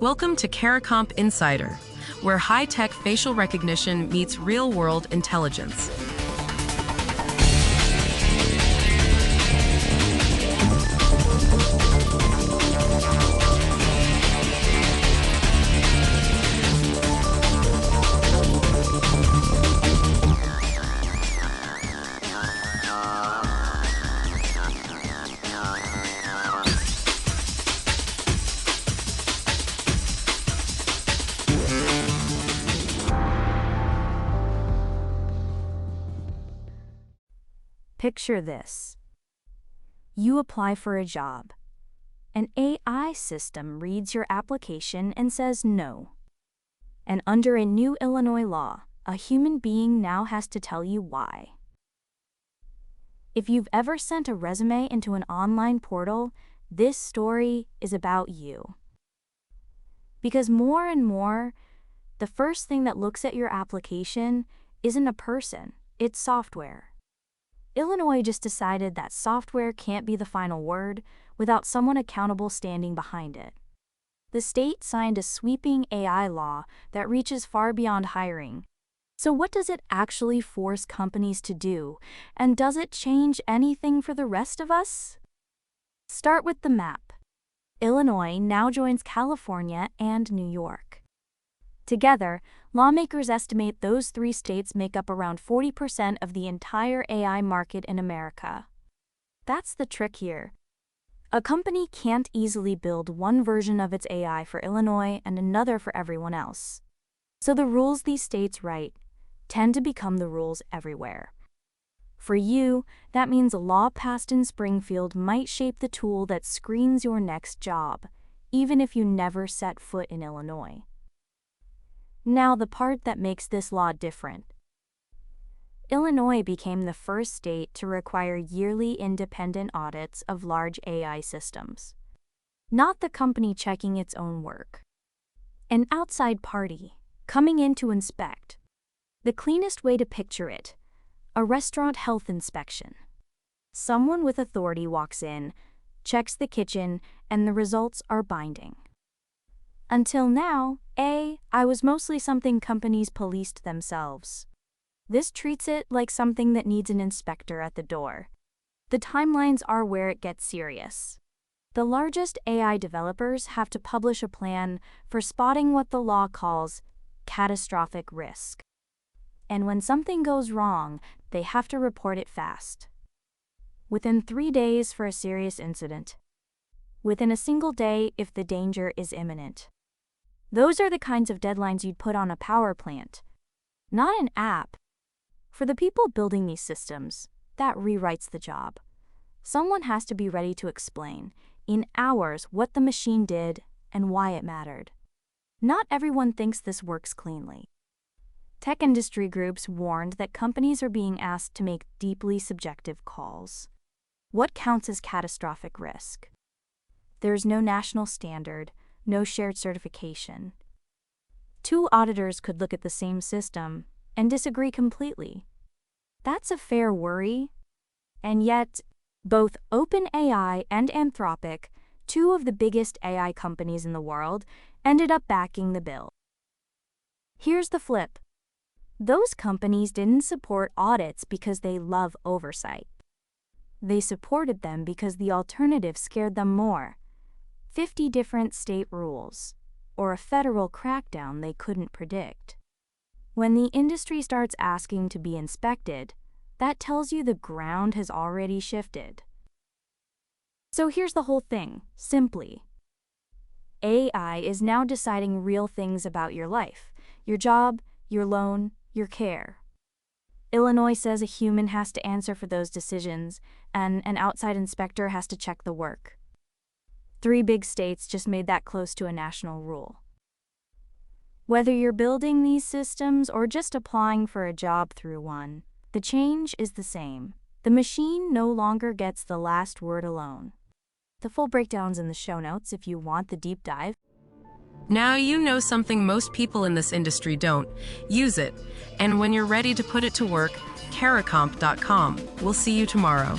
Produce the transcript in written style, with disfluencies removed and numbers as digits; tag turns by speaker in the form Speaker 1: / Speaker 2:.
Speaker 1: Welcome to Caracomp Insider, where high-tech facial recognition meets real-world intelligence.
Speaker 2: Picture this. You apply for a job. An AI system reads your application and says no. And under a new Illinois law, a human being now has to tell you why. If you've ever sent a resume into an online portal, this story is about you. Because more and more, the first thing that looks at your application isn't a person, it's software. Illinois just decided that software can't be the final word without someone accountable standing behind it. The state signed a sweeping AI law that reaches far beyond hiring. So what does it actually force companies to do, and does it change anything for the rest of us? Start with the map. Illinois now joins California and New York. Together, lawmakers estimate those three states make up around 40% of the entire AI market in America. That's the trick here. A company can't easily build one version of its AI for Illinois and another for everyone else. So the rules these states write tend to become the rules everywhere. For you, that means a law passed in Springfield might shape the tool that screens your next job, even if you never set foot in Illinois. Now, the part that makes this law different. Illinois became the first state to require yearly independent audits of large AI systems. Not the company checking its own work. An outside party coming in to inspect. The cleanest way to picture it, a restaurant health inspection. Someone with authority walks in, checks the kitchen, and the results are binding. Until now, AI was mostly something companies policed themselves. This treats it like something that needs an inspector at the door. The timelines are where it gets serious. The largest AI developers have to publish a plan for spotting what the law calls catastrophic risk. And when something goes wrong, they have to report it fast. Within 3 days for a serious incident. Within a single day if the danger is imminent. Those are the kinds of deadlines you'd put on a power plant, not an app. For the people building these systems, that rewrites the job. Someone has to be ready to explain, in hours, what the machine did and why it mattered. Not everyone thinks this works cleanly. Tech industry groups warned that companies are being asked to make deeply subjective calls. What counts as catastrophic risk? There's no national standard. No shared certification. 2 auditors could look at the same system and disagree completely. That's a fair worry. And yet, both OpenAI and Anthropic, 2 of the biggest AI companies in the world, ended up backing the bill. Here's the flip. Those companies didn't support audits because they love oversight. They supported them because the alternative scared them more. 50 different state rules, or a federal crackdown they couldn't predict. When the industry starts asking to be inspected, that tells you the ground has already shifted. So here's the whole thing, simply. AI is now deciding real things about your life, your job, your loan, your care. Illinois says a human has to answer for those decisions, and an outside inspector has to check the work. 3 big states just made that close to a national rule. Whether you're building these systems or just applying for a job through one, the change is the same. The machine no longer gets the last word alone. The full breakdown's in the show notes if you want the deep dive.
Speaker 1: Now you know something most people in this industry don't. Use it. And when you're ready to put it to work, Caracomp.com. We'll see you tomorrow.